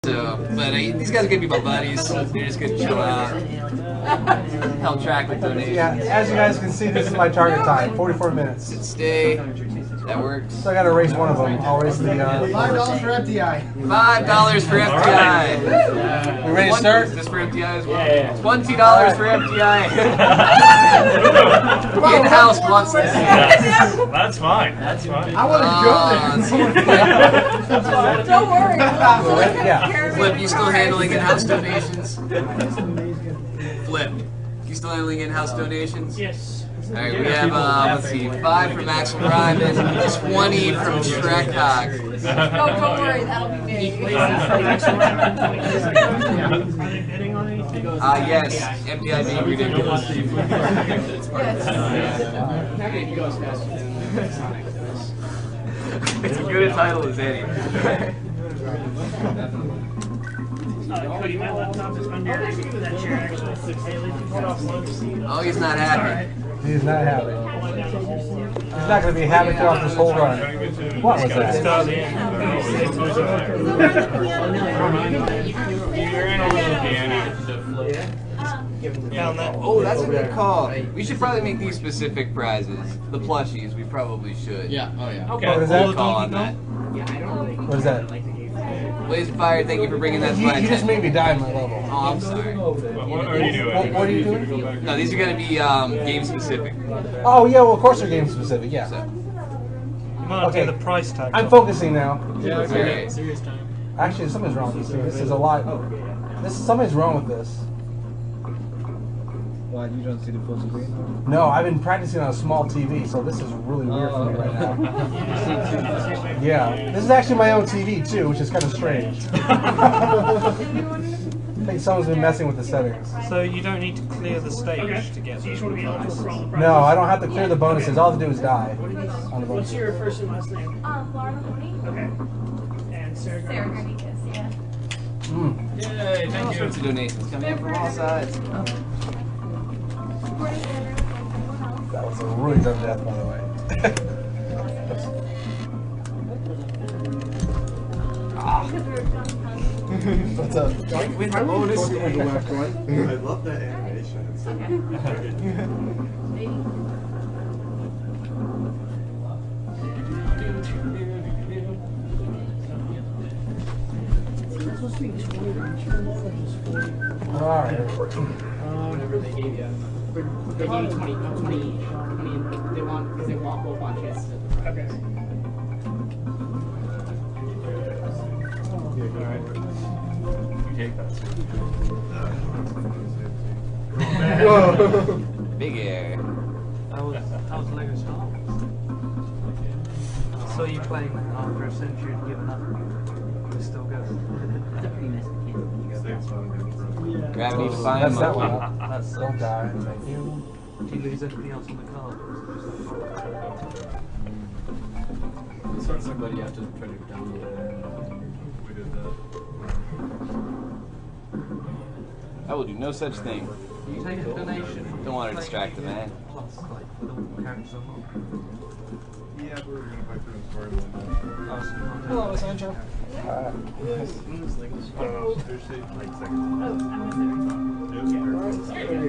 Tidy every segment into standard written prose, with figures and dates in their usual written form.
So, but these guys are gonna be my buddies. They're just gonna chill out, help track with donations. Yeah, as you guys can see, this is my target time, 44 minutes. Sit, stay. That works. So I gotta raise one of them. I'll raise the. $5 for FTI. $5 for FTI. We ready to start? Is this for FTI as well? Yeah. $20 for FTI. In-house wants this. That's fine. That's fine. I want to go there. Don't worry. Yeah. Flip, you still handling in-house donations? Flip, you still handling in-house donations? Yes. Alright, we have, let's see, 5 from Axel Ryman, 20 from Shrek Hawk. Don't worry, that'll be me. Yes, MDI being ridiculous. It's as good a title as any. Cody, my laptop is under that chair actually. Oh, he's not happy. He's not happy. He's not going to be happy throughout this whole run. What was that? Oh, that's a good call. We should probably make these specific prizes. The plushies, we probably should. Yeah, oh yeah. Okay. What is that? Good call on that. What is that? Blaze of Fire, thank you for bringing that to my You just attention. made me die in my level. Oh, I'm sorry. What are you doing? What are you doing? No, these are going to be game specific. Oh, yeah, well, of course they're game specific, yeah. So, You might have to Okay. do the price tag. I'm focusing now. Yeah, okay. Serious time. Actually, something's wrong with this thing. This is a lot. Something's wrong with this. Why, you don't see the full screen? No, I've been practicing on a small TV, so this is really weird for me right now. Yeah, this is actually my own TV too, which is kind of strange. I think someone's been messing with the settings. So you don't need to clear the stage to get these replies. No, I don't have to clear the bonuses. All I have to do is die on the What's bonuses. your first and last name? Laura Mahoney. Okay. And Sarah. Sarah Garnicus, yeah. Yay, all sorts of donations coming in from all sides. That was a really dumb death, by the way. What's up? With the bonus. I love that animation. It's so Alright. Whatever they gave you. They gave you 20 each. They want, because they want both on chance. Okay. You take that. Big air. How was Lego Star Wars? So you playing after a century and given up? It's still good. That's a pretty nice mechanic. Gravity defying That's that motion. one. That's don't die. Thank you. Do you lose anything else on the card? somebody you have to try to download it. We did that. I will do no such thing. You take a donation. Don't want to distract the man. Plus, like, with all the characters on. Yeah, we're going to play through the story one day. Hello, Sancho.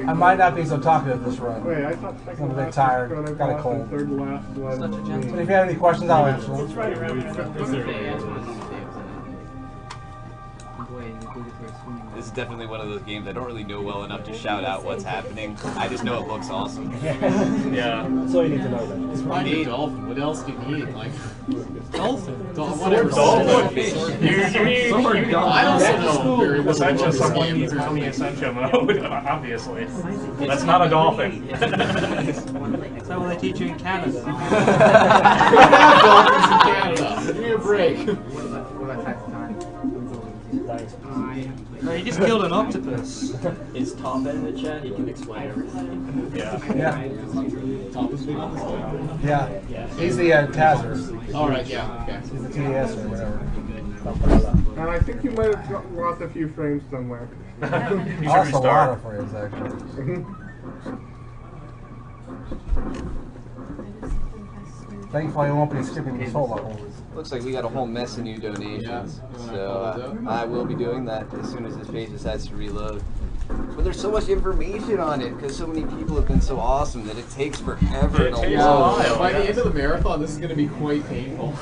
I might not be so talkative this run. Wait, I thought I'm a bit tired. Got a cold. third to last one. Such a gentle. But if you have any questions, I'll answer them. It's right around This is definitely one of those games I don't really know well enough to shout out what's happening. I just know it looks awesome. Yeah. That's all you need to know then. It's probably a dolphin. What else do you need? Like, dolphin. whatever. Swordfish. I also know very well. Essential, someone needs to be essential mode, obviously. That's not a dolphin. Is that what they teach you in Canada? Dolphins in Canada. Give me a break. No, he just killed an octopus. Is Tom in the chat? He can explain everything. Yeah. Yeah. Tom is big on this one. Yeah. He's the Tazer. Alright, yeah, okay. He's the TAS or whatever. And I think you might have lost a few frames somewhere. You I should lost a lot restart. of frames, actually. Thankfully, I won't be skipping these whole levels. Looks like we got a whole mess of new donations. So I will be doing that as soon as this page decides to reload. But there's so much information on it because so many people have been so awesome that it takes forever to load. By the end of the marathon, this is going to be quite painful.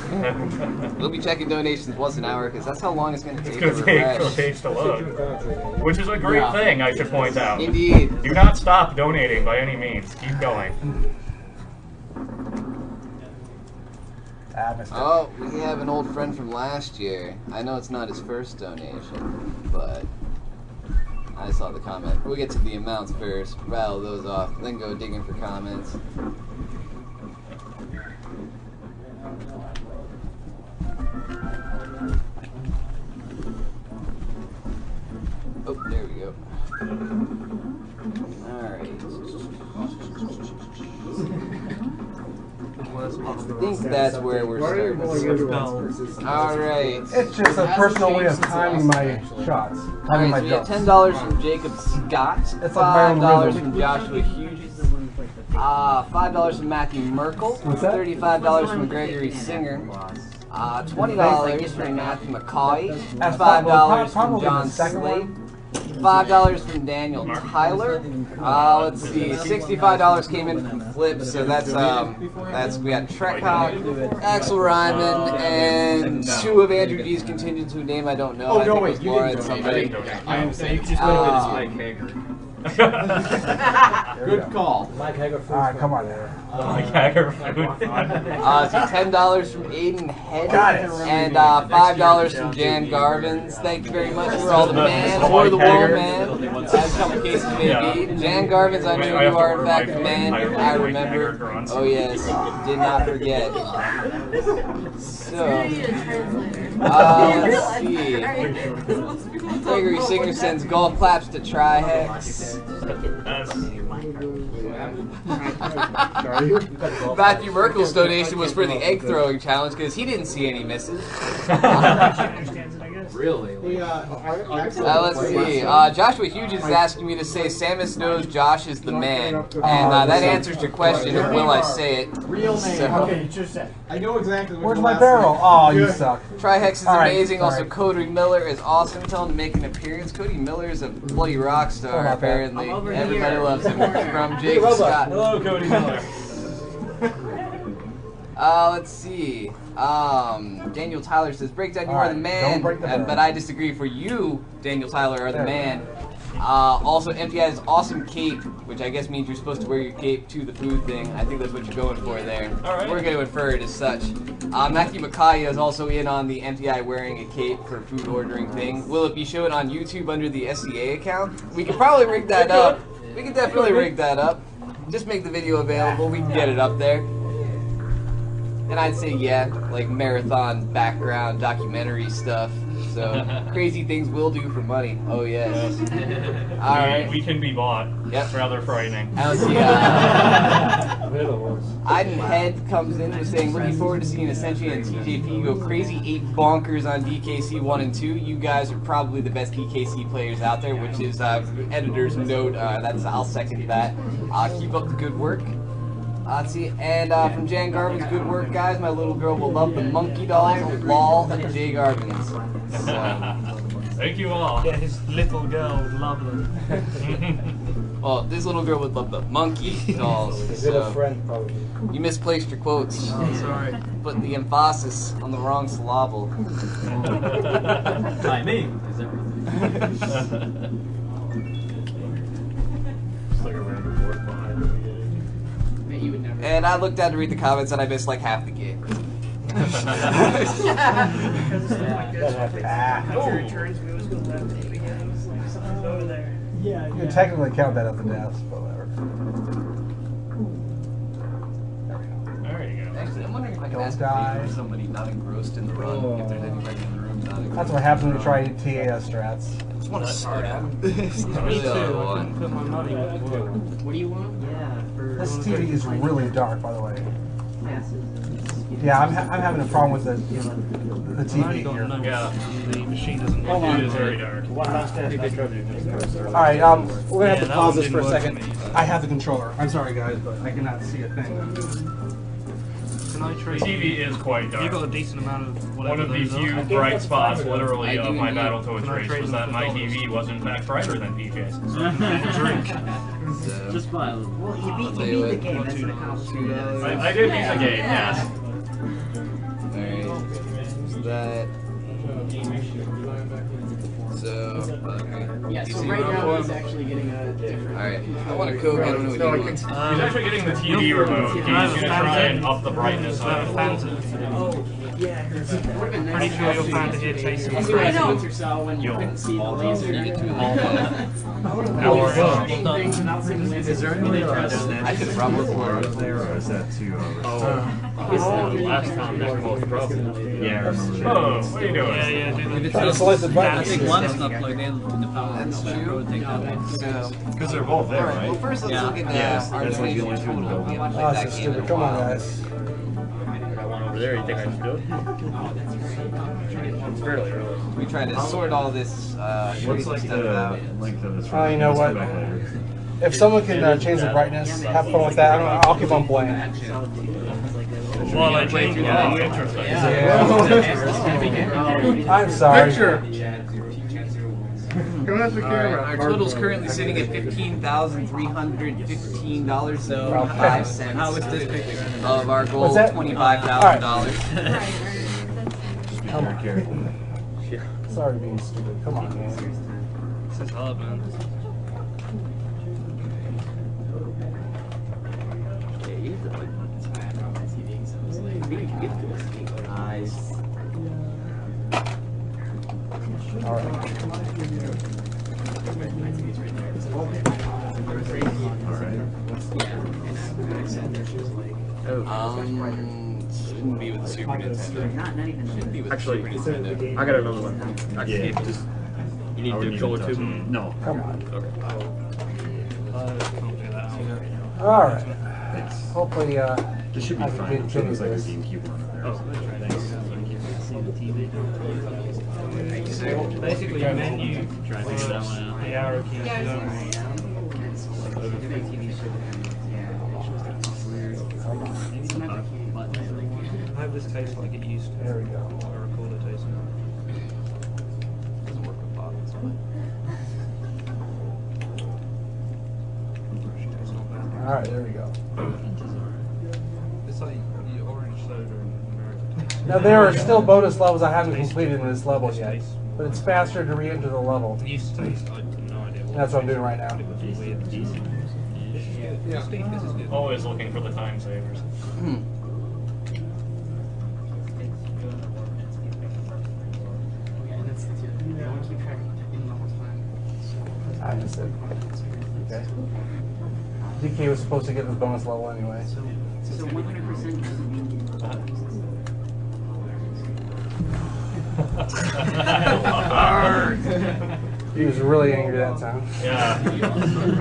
We'll be checking donations once an hour because that's how long it's going to take It's to going to take refresh. a page to load. Which is a great thing, I should point out. Indeed. Do not stop donating by any means. Keep going. Oh, we have an old friend from last year. I know it's not his first donation, but I saw the comment. We'll get to the amounts first, rattle those off, then go digging for comments. Oh, there we go. Alright. I think that's where we're starting. Alright. It's just a personal way of timing my shots. Timing my Alright, so we have jumps. $10 from Jacob Scott, It's like my own $5 rhythm. from Joshua Hughes, $5 from Matthew Merkel, What's that? $35 from Gregory Singer, $20 from Matthew McCoy, That's $5 from probably John the second Slade, one. $5 from Daniel Tyler. Let's see, $65 came in from Flip, so that's we got Trek Hawk, Axel Ryman, and 2 of Andrew G's contingents whose name I don't know. Oh, I no, think wait, it was you Laura didn't and donate. somebody. I am saying just Mike Hager. Good call. Alright, come on now. Hager food. So $10 from Aiden Head Got it. and $5 from Jan Garvins. Thank you very much for all the man or the woman, as some cases may be. Jan Garvins, I know you are in fact the man. I remember. Oh yes, did not forget. So, let's see. Gregory Singer sends golf claps to Trihex. Matthew Merkel's donation was for the egg throwing challenge because he didn't see any misses. Really? Let's see. Joshua Hughes is asking me to say Samus knows Josh is the man, and that answers your question of will I say it. Real name. So, Okay, just say. I know exactly what Where's your my last barrel? name- Oh, you suck. Trihex is All right, amazing. Also, sorry. Cody Miller is awesome. Tell him to make an appearance. Cody Miller is a bloody rock star, Oh, not bad. apparently. I'm over Everybody here. loves him. From Jacob Scott. Hello, Cody Miller. Let's see. Daniel Tyler says, Breakdown, you All are the right, man. don't break the barrel. But I disagree. For you, Daniel Tyler, are the There. man. Also, MPI has awesome cape, which I guess means you're supposed to wear your cape to the food thing. I think that's what you're going for there. All right. We're going to infer it as such. Matthew Makaya is also in on the MPI wearing a cape for food ordering thing. Will it be shown on YouTube under the SCA account? We could probably rig that up. We could definitely rig that up. Just make the video available. We can get it up there. And I'd say, yeah, like marathon background documentary stuff. So, crazy things we'll do for money. Oh, yes. Alright. We can be bought. Yep. Rather frightening. I don't see, Aiden Head comes in with saying, looking forward to seeing Ascension and TJP go crazy 8 bonkers on DKC 1 and 2. You guys are probably the best DKC players out there, which is editor's note. I'll second that. Keep up the good work. Let's see, and from Jan Garvin's, good work, guys. My little girl will love the monkey dolls. Lol, Jay Garvin's. So. Thank you all. Yeah, his little girl would love them. Well, this little girl would love the monkey dolls. So. probably. You misplaced your quotes. Oh, sorry. Put the emphasis on the wrong syllable. Timing is everything. And I looked down to read the comments and I missed like half the game. Because it's stuff like this. After your turns, we always go left at the beginning. Like something's over there. Yeah, You can technically count that as a death, but whatever. There you go. Actually, I'm wondering if I can Don't ask die. for somebody not engrossed in the run, if there's anybody in the room not engrossed. That's what happens when you try TAS strats. I just want to soda. Me too. I couldn't put my money where it would. What do you want? This TV is really dark, by the way. Yeah, I'm having a problem with the TV here. Yeah, the machine doesn't Hold look on. it is very dark. Alright, we're gonna have to that pause one this for a didn't work second. for me. I have the controller. I'm sorry, guys, but I cannot see a thing. Can I The trade? TV is quite dark. You got a decent amount of One whatever of the those few are. bright spots, literally, I do of my indeed. Battletoads Can I race trade was them that for my dollars? TV was in fact brighter than PJ's. Drink. So, Just buy them. Well, you beat tell you the what, game. That's an accomplishment. I did beat the game, yes. alright. So that. So, okay. Yeah, You so see right what I'm now for? he's actually getting a different. Alright, I want a Coke, I don't know what you want. He's actually getting the TV remote. He's going to try and up the brightness on it a little. Pretty sure you'll find it here chasing. You guys once or so when you couldn't see the laser. You get to Things without seeing the laser. Is there any SNES? I should probably there, or is that too Last time they're both broken. Yeah, I remember that. Oh, what are you doing? Yeah, do that. Try to select the button. I think one's not plugged in to the power. That's true. So, Because they're both there, alright, well right? first let's look at our that's like the only donation two that total. go We haven't Oh, played this that is game in a stupid. Come on, while. guys. Over there, you think I should do it? It's fairly early. We try to sort all this What's crazy like stuff out. the length of this? Oh, you know what? If someone can change the brightness, have fun with that. I'll keep on playing. Well, I changed it. Interesting. I'm sorry. Come at the camera. Our total's currently sitting at $15,315.05. How is this picture? Of our goal, What's that? $25,000. Come on. Sorry being stupid. Come on, man. This is hard, man. Nice. All right. Shouldn't be with the Super Nintendo. Not even. Shouldn't be with Actually, the Super Nintendo. I got another one. Yeah, just. You need I wouldn't to control even it touch too? it. No. Come on. I can't do that. All right. Hopefully, This should be I can fine. get I'm sure there's like a this. GameCube one there. Oh, basically, menu, the arrow keys. Yeah, I hope this tastes like it used to. There we go. I recall it tasting. Doesn't work with bottles, but All right, there we go. It's like the orange soda in America. Now there are still bonus levels I haven't completed in this level yet, but it's faster to re-enter the level. It used to taste, I have no idea what. That's what I'm doing right now. It was weird. This is good. Yeah. Steve, this is good. Always looking for the time savers. I missed it. Okay. DK was supposed to get this bonus level anyway. So 100% doesn't mean. He was really angry that time. Yeah.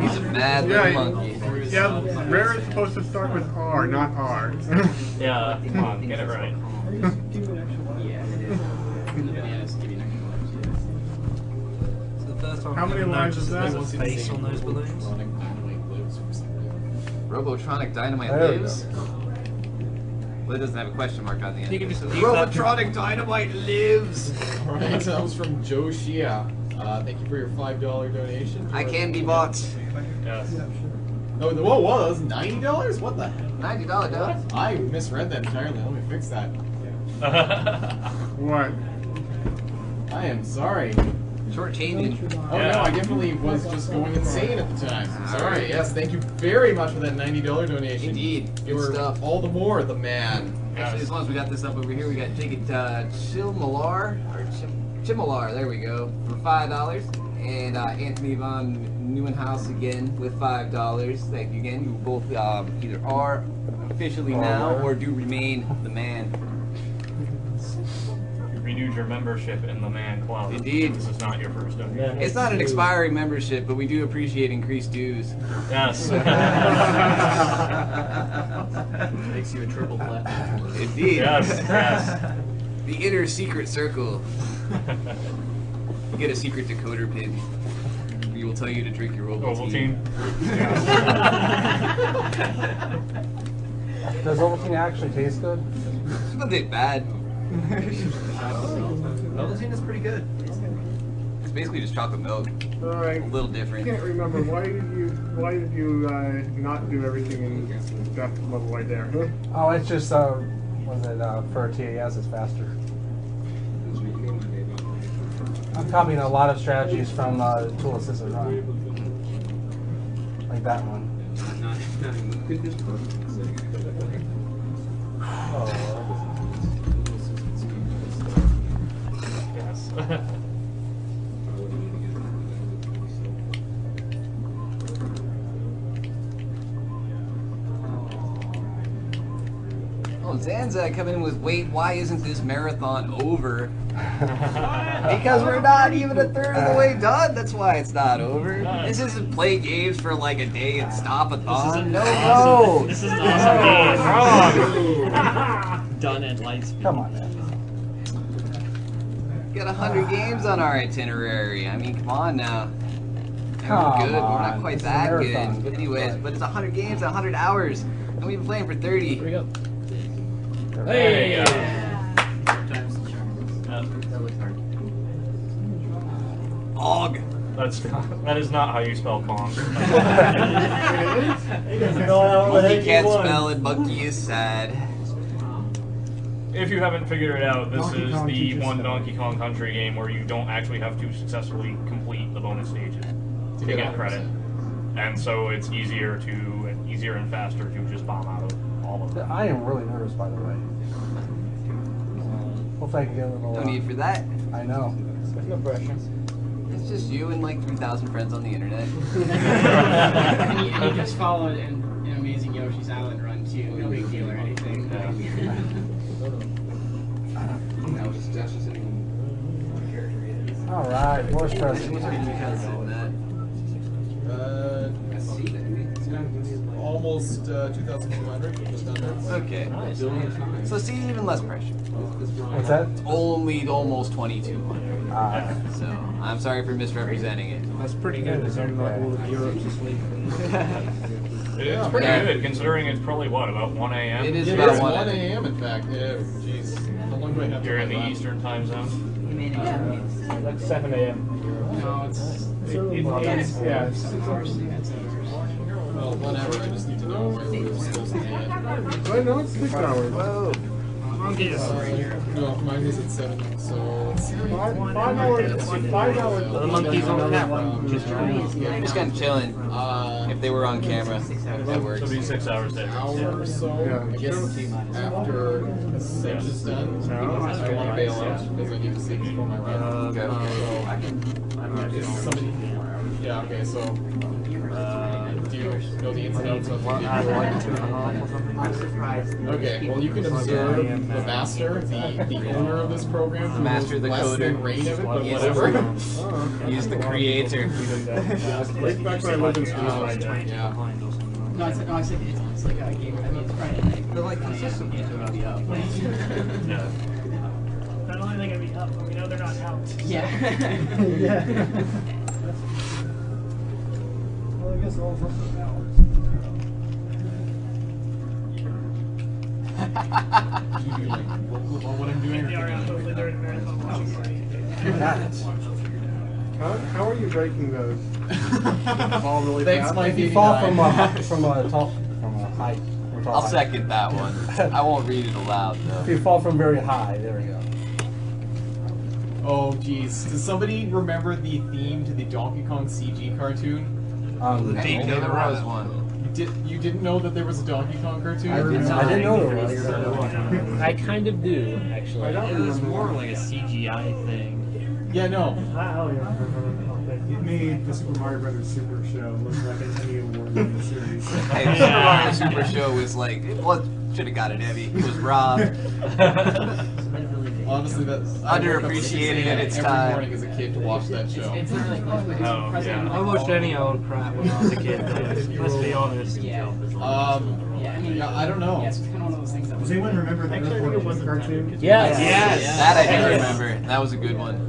he's a mad little monkey. Yeah, rare is supposed to start with R, not R. Yeah, come on, get it right. So the first time How I many ever lines is noticed that? there was face on those balloons. Robotronic Dynamite There we lives? Well, it doesn't have a question mark on the end. You can just leave that. Robotronic Dynamite lives! Alright, so that was from Joe Shia. Thank you for your $5 donation. I can be bought. Yes. Oh, whoa, that was $90? What the heck? $90 dog. I misread that entirely. Let me fix that. What? I am sorry. Short changing. Oh no, I definitely was just going insane at the time. Sorry. Yes, thank you very much for that $90 donation. Indeed. You Good were stuff. all the more the man. Actually, as long as we got this up over here, we got take it Chilmalar Chimmalar. There we go for $5, and Anthony von Neuenhaus again with $5. Thank you again. You both either are officially now or do remain the man. You renewed your membership in the Man Club. Indeed. This is not your first donation. It's not an expiring membership, but we do appreciate increased dues. Yes. Makes you a triple flat. Indeed. Yes. The inner secret circle. You get a secret decoder pin. We will tell you to drink your Ovaltine. Ovaltine. Does Ovaltine actually taste good? It's not that bad. Ovaltine is pretty good. It's basically just chocolate milk. All right. A little I different. can't remember why did you not do everything in that level right there? Huh? Oh, it's just was it for TAS? It's faster. I'm copying a lot of strategies from Tool Assisted Run, like that one. Oh. Yes. Oh, Zanza coming in with, wait, why isn't this marathon over? Because we're not even a third of the way done. That's why it's not over. This isn't play games for like a day and stop a thon. No. This is an awesome game. Done at light speed. Come on, man. Got 100 games on our itinerary. I mean, come on now. And Come we're good. We're on. not quite It's a that marathon. good. Get the Anyways, fuck. but it's 100 games, 100 hours. And we've been playing for 30. Here we go. Hey! Times the charm. That looks hard. Og. That is not how you spell Kong. Monkey can't spell it, monkey is sad. If you haven't figured it out, this Donkey is Kong the teaches one spelling. Donkey Kong Country game where you don't actually have to successfully complete the bonus stages to get credit. And so it's easier and faster to just bomb out of all of them. I am really nervous, by the way. Hopefully I can get a little. No need for that. I know. No pressure. It's just you and like 3,000 friends on the internet. and you just followed an amazing Yoshi's Island run too. No big deal or anything. All right, more stress. Almost 2,200. Just under. Okay. So see, even less pressure. What's that? Only almost 2,200. So I'm sorry for misrepresenting it. That's pretty good. It's pretty good, considering it's probably what, about 1 a.m.? It is It about is 1 1 a.m. a.m. in fact. Yeah, jeez. How long do I have to You're in play the that? Eastern time zone. Like 7 a.m. No, it's Yeah. 7 hours. Well, whatever. I just need to know where we're supposed to be at. I know it's 6 hours. Whoa. No, mine is at 7, so it's 5 hours. 5 hours. The monkey's on camera. Just kind of chilling. If they were on camera, that works. So it'll be 6 hours there. hour or so. Yeah. I guess after 6 is done, I want to bail out because I need to sleep before my run. Okay. If somebody, yeah, okay, so do you know the ins and outs of the game? I'm surprised. Okay, well you can observe the master, the owner of this program, The master, the less coder. than reign of it, but Yes. whatever. He's the creator. Right back when I lived in school. Yeah. No, I said it's like a game. I mean, it's Friday night. They're like consistent. It's gonna be up. Yeah. Not only are they going to be up, but we know they're not out. Yeah. Well, I guess all from the What I'm doing. They are out. Hopefully they're in a marathon. How are you breaking those? Fall really Thanks, fast? my If you baby fall guy. from a height. or tall I'll height. second that one. I won't read it aloud If though. you fall from very high, there we go. Oh jeez, does somebody remember the theme to the Donkey Kong CG cartoon? Hey, there was one. You didn't know that there was a Donkey Kong cartoon? I didn't know there was. I kind of do, actually. I don't It was remember more that. like a CGI thing. Yeah, no. It made the Super Mario Brothers Super Show look like an Emmy Award-winning series. Hey, the Super Mario Super Show was like, should have got it heavy. He was robbed. Honestly, that's Underappreciated at its every time. morning as a kid to watch that show. It's not like Oh, yeah. I watched any old crap when I was a kid, let's be honest. Yeah. Yeah, I mean, Yeah, I don't know. Yeah, it's kind of one of those things that Does anyone remember the Earthworm Jim cartoon? Yes. That I do remember. That was a good one.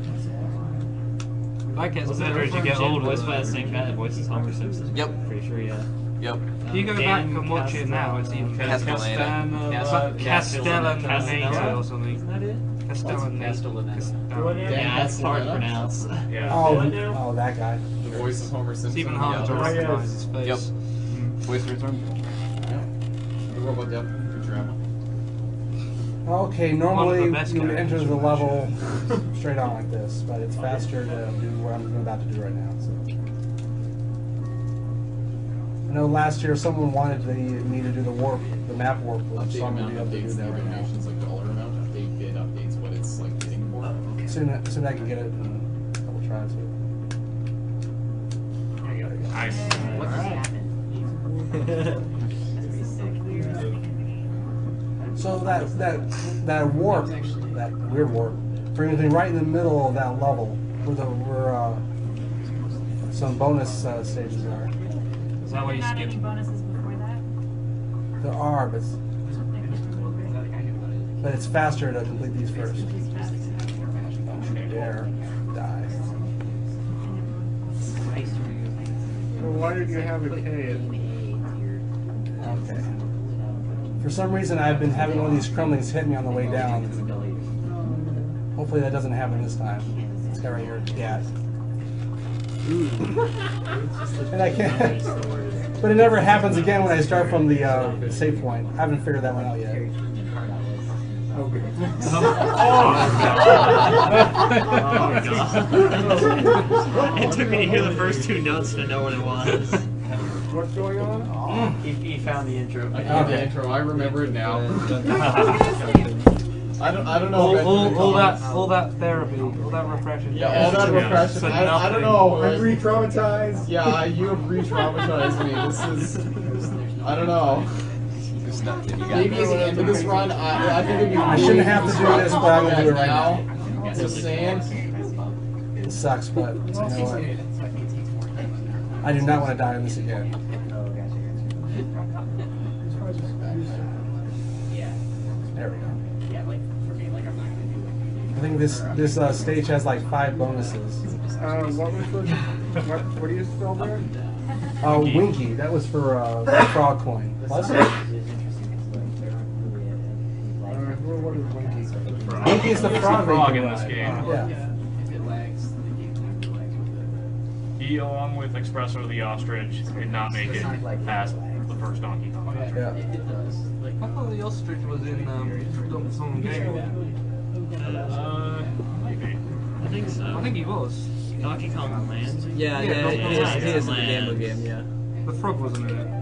My kids better as you get older. Voiced by the same guy that voices Homer Simpson. Yep. Pretty sure, yeah. Yep. If you go back and watch it now, it's even better. Castellanato or something. Isn't that it? Castellanato. Yeah, it's hard to pronounce. Yeah. Oh, that guy. The voice of Homer Simpson. It's even harder to recognize his face. Yep. Voice return. What about that Futurama? Okay, One normally of the best you would enter characters the from level straight on like this, but it's faster to do what I'm about to do right now. So. I know last year someone wanted me to do the map warp, so I'm going to be able to do that right now. Like dollar amount, update bid updates what it's like bidding for. Soon I can get it in a couple tries. Nice. What just happened? So that warp, that weird warp, brings me right in the middle of that level where some bonus stages are. Is that why you Not skipped? any bonuses before that? There are, but it's faster to complete these first. Don't you dare die. Well, why did you have a K? Okay. For some reason, I've been having one of these crumblings hit me on the way down. Hopefully that doesn't happen this time. This guy right here, yeah. And I can't. But it never happens again when I start from the save point. I haven't figured that one out yet. Okay. It took me to hear the first two notes to know what it was. What's going on? He found the intro. I found the intro. I remember it now. I don't know. All that therapy, all that repression. Yeah, all that repression. For I don't nothing. know. I'm re-traumatized. Yeah, you have re-traumatized me. This is. I don't know. Maybe at the end of this run, I think it'd be. I shouldn't have to do this, but I'm gonna do it right now. Just saying. It sucks, but you know what? I do not want to die on this again. There we go. I think this stage has like 5 bonuses. What do you spell there? Winky. That was for frog coin. Plus, What is Winky? Winky is the frog. Frog that you in this ride. game. Yeah. He, along with Espresso the Ostrich, did not make it past the first Donkey Kong Country. Yeah. I thought the ostrich was in some game. Maybe. I think so. I think he was. Donkey Kong Land. Yeah, Yeah, yeah, he it is in the Land. Game game, yeah. The frog wasn't in it. No,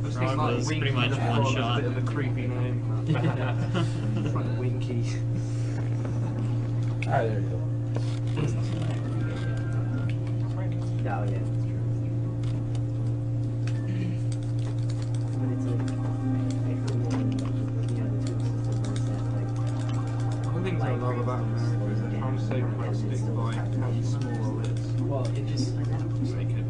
Just Frog like was Winky, pretty much the one frog was shot. a bit of a creepy name. It's like Winky. Alright, there you go. One thing I love about America is they're trying to save plastic by how small it is. Well, it just. They could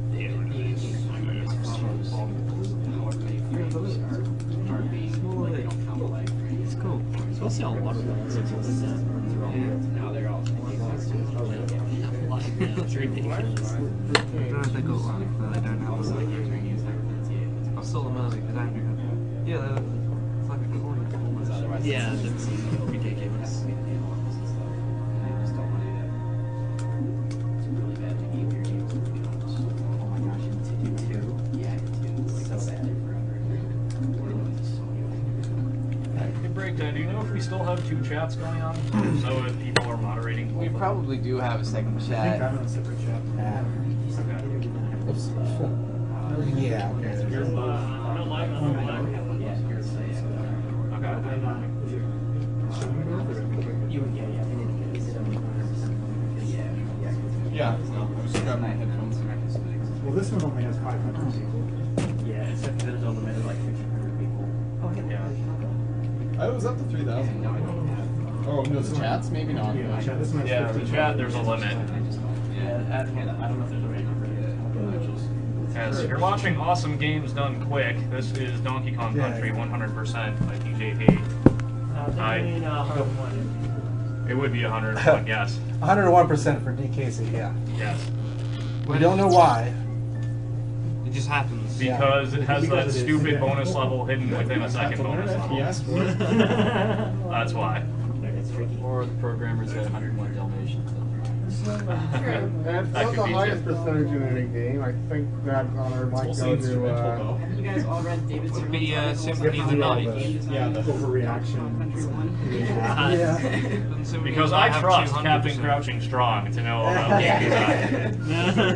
It's cool. It's supposed to be on water balloons. It's Now they're all. It's ridiculous. I don't know if they got one, but they don't have one. I saw them earlier because Andrew had one. Yeah, it's like a coin almost. Yeah, that's ridiculous. Hey, Breakdown, do you know if we still have 2 chats going on? So if people are moderating. We probably do have a second I think chat. I'm in a separate chat. Oops. Yeah. Okay. Yeah. No, I was just grabbing my headphones. Well, this one only has 500 people. Yeah, except for there's only like 1,500 people. Yeah. I was up to 3,000. Oh, no, the chats? Maybe not. Yeah, chat, this one has Yeah, the 15. chat, there's a limit. Yeah, I don't know if there's a range for it. As you're watching Awesome Games Done Quick, this is Donkey Kong Country 100% by Tjp. It would be 100, but yes. 101% for DKC, yeah. Yes. We don't know why. Did It just happens. Because it has that stupid bonus level hidden within a second bonus level. He asked for it. That's why. Or the programmers had 101 Dalmatians. True. That's That not could the be highest too. percentage in any game. I think that honor might It's also go instrumental, to. though. You guys all read David Would be Silverman's Symphony of the Night. Yeah, the overreaction. Country One. Doesn't Symphony Because of the Night I have trust 200%? Captain Crouching Strong to know about the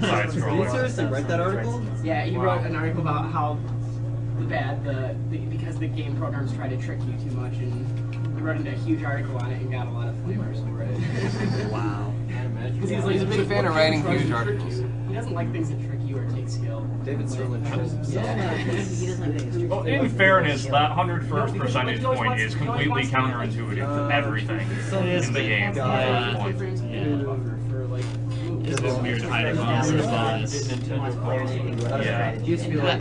side Did you scroller. seriously write that article? Yeah, he wrote an article about how because the game programs try to trick you too much, and he wrote a huge article on it and got a lot of flamers for it. Wow. Because He's a big fan of writing huge articles. He doesn't like things that trick you or take skill. David Serlin shows himself. Well, in fairness, that 101st percentage point is completely counterintuitive to everything in the game. It's just weird hiding bonus and bonus. Yeah.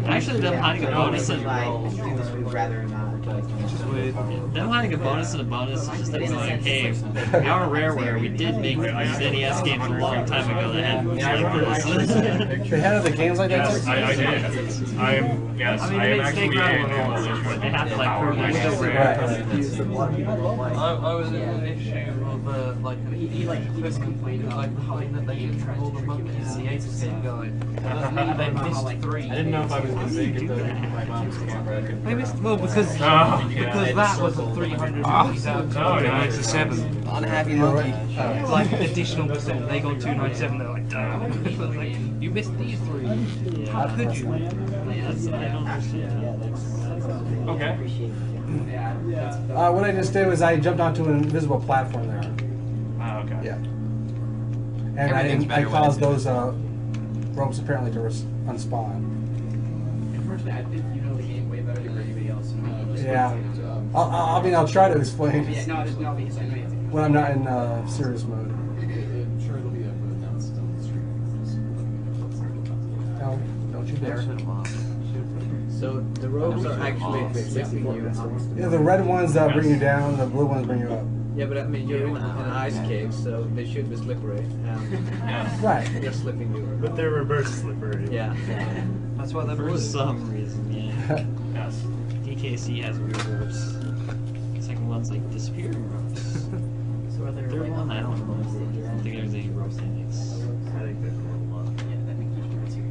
Actually, them hiding a bonus and Weird. them hiding a bonus and a bonus is just like going, hey, our Rareware, we did make these NES games a long time ago that had moves like this. They had other games like that Yes, too? I did. I am actually in coalition with They have to, like, Power program Rangers. I was in an issue of like He was complaining about how they game tries all to the trick you monkeys in the into 80s game guide. They missed 3. I didn't know if I was mistaken, but my mom's camera. I couldn't. They missed because Yeah. that was a 350,000 Oh, yeah. 297. Unhappy monkey. Like additional percent, they got 297. They're like, damn. Like, you missed these 3. How could you? That's, I don't understand. Okay. What I just did was I jumped onto an invisible platform there. Okay. Yeah. And Everything's I better when caused it's those ropes apparently to unspawn. Unfortunately, I think you know the game way better than anybody else. Yeah. I'll try to explain Yeah, no, because I know you. when I'm not in serious mode. I'm sure it'll be announced on the stream. No, don't you dare. So the ropes are actually fixing you. Yeah, the red ones bring you down, the blue ones bring you up. Yeah, but I mean, you're in an ice cave, so they should be slippery. Right. They're slipping you. But they're reverse slippery. Yeah. That's why they're For blue. some reason, yeah. Yes. DKC has weird ropes. The second one's like disappearing ropes. So are The there third one, I don't know. I don't think there's any rope mechanics. I think they're Yeah, that makes you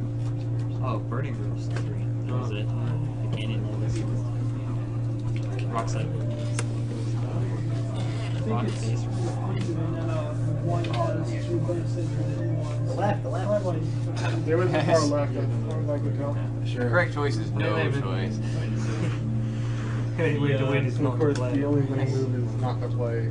too. Oh, burning ropes, 3. That was it. The canyon levels. Rock side. Rock face. The left. They went too far left, as far as I could tell. Sure. Correct choice is no Maybe. choice. Okay, wait to win is Of not course, play. the only winning move is not to play.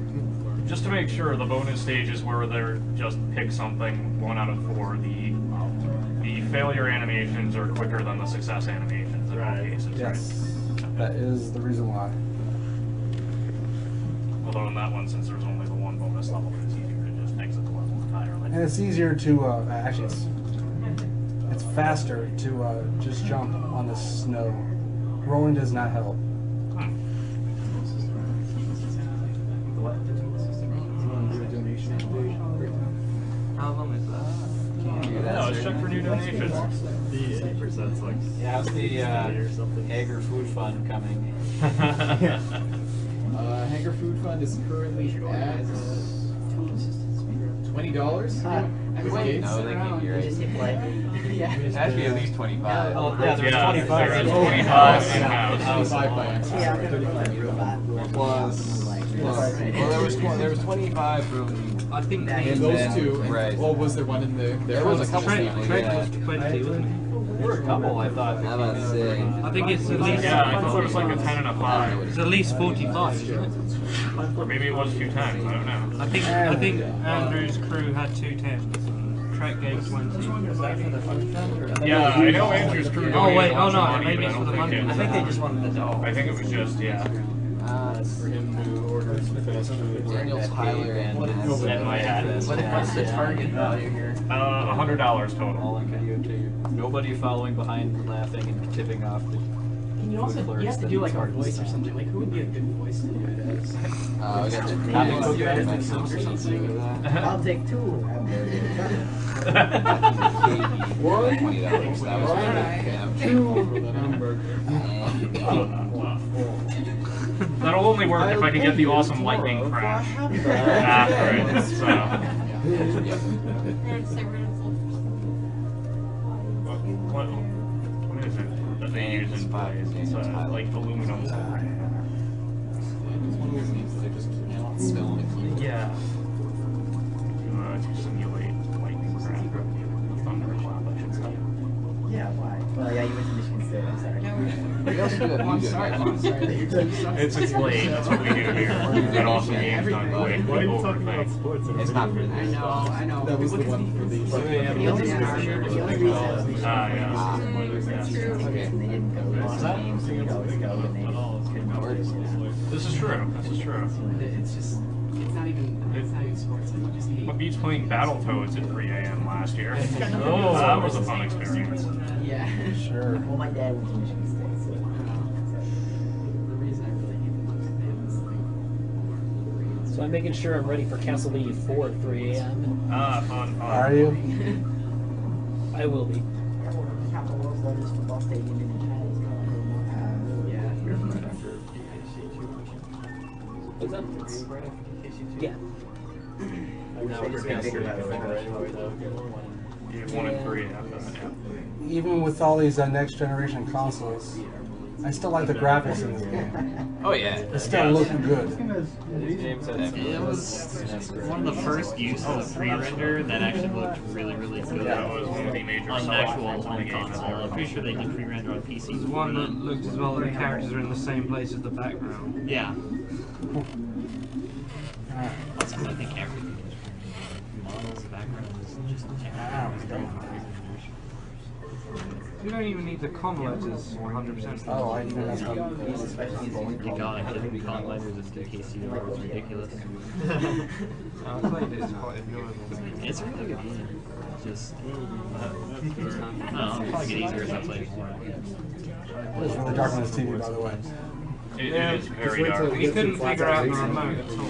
Just to make sure, the bonus stages where they're just pick something 1 out of 4. The failure animations are quicker than the success animations in all cases. Yes. That is the reason why. Although in that one, since there's only the 1 bonus level, it's easier to just exit the level entirely. And it's easier to, actually it's faster to just jump on the snow. Rolling does not help. How long is that? No, it's check for new donations. The 80%'s like. Yeah, how's the Hager Food Fund coming? Hager Food Fund is currently at $20. No, they can't hear it. It has to be at least 25. Oh, yeah, there's Yeah, 25. there is 25 in-house. 25 by accident. Plus, well, there was 25 from I think And those two, Right. well, was there one in the? There was a couple people, Trent yeah. was 20, wasn't it? There were a couple, I thought. How about say? I think it's at least Yeah, I thought it was like a 10 and a 5. it's at least 45, isn't it? Or maybe it was 2 10s, I don't know. I think Andrew's crew had 2 10s. Track gave 20. Yeah, I know Andrew's crew donated Oh wait, a oh bunch of no, money, maybe but it's I for the don't money. think I think they just wanted the dog. I think it was just, yeah. For him to order some fast food. Daniel Tyler and And my hat. What's the target value here? $100 total. All on video to nobody following behind, laughing, and tipping off the Can you also you have to do like a voice or something? Like who would be a good voice to do it as? We got You guys do some or something. I'll take 2. $20. That was That'll only work if I can get the awesome lightning crash after it. So. What is it that they use in plays? It's like aluminum. Yeah. To simulate lightning crash. Thunderclap, I should say. Yeah, why? Well, yeah, you went to Michigan State. I'm sorry. I'm sorry that your team sucks. It's late. That's what we do here. And also games done quick. Why are you talking about sports? It's not for I know. That was the one for the. The only reason. Yeah. They didn't go to the games, so you'd always go, and they couldn't go. This is true. It's just, it's not even sports. Like, you just need. What beats playing Battletoads at 3 a.m. last year? Oh, that was a fun experience. Yeah. Sure. Well, my dad went to Michigan State, so. The reason I really hate them is they have this thing. So I'm making sure I'm ready for Castlevania 4 at 3 a.m. Fun. Are you? I will be. Half the world's largest football stadium in China is called What's that? Yeah. You 1 and 3 after that, yeah. Even with all these next generation consoles, I still like the graphics in this game. Oh yeah. It still looks good. It was one of the first uses of pre-render that actually looked really, really good. That was one of the major On selling actual points of the home game. console. I'm pretty sure they did pre-render on PC. There's one that looks as well that the characters are in the same place as the background. Yeah. Also, I think everything is models, backgrounds, just You don't even need the converters 100%. Oh, I even that's what You gotta hit the converters if the KC is ridiculous. I played it, it's quite enjoyable. It's a really good game. Just, I don't know, it'll probably get easier as I play more. It's really dark on this TV, by the way. It is very dark. We couldn't figure out the remote at all.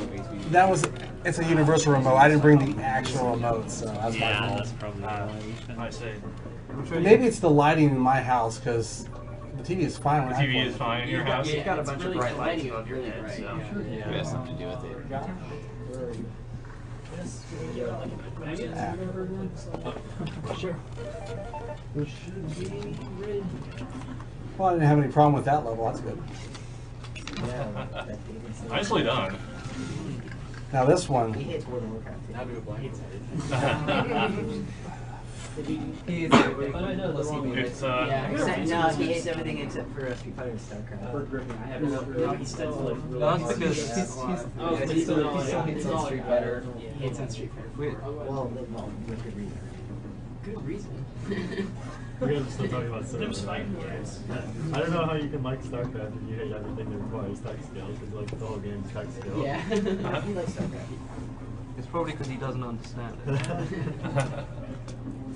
That was, it's a universal remote. I didn't bring the actual remote, so that's my Yeah, fault. that's probably why we should. I see. Maybe it's the lighting in my house, because the TV is fine when The I TV play is it. fine in your house. You've got a bunch of bright lights above your head, so. It has something to do with it. Sure. Well, I didn't have any problem with that level. That's good. Nicely done. Now this one. He hates World of Warcraft. I'll do a blind. It's Yeah, except No, he hates everything except for Street Fighter and StarCraft. I have no, he still like really. That's because he still hates on Street Fighter. He hates on Street Fighter. Well, with good reason. Good reason. We're still talking about Sims. I don't know how you can like StarCraft if you hate everything that requires tech skills, because like the whole game's tech skills. Yeah. He likes StarCraft. it's probably because he doesn't understand it.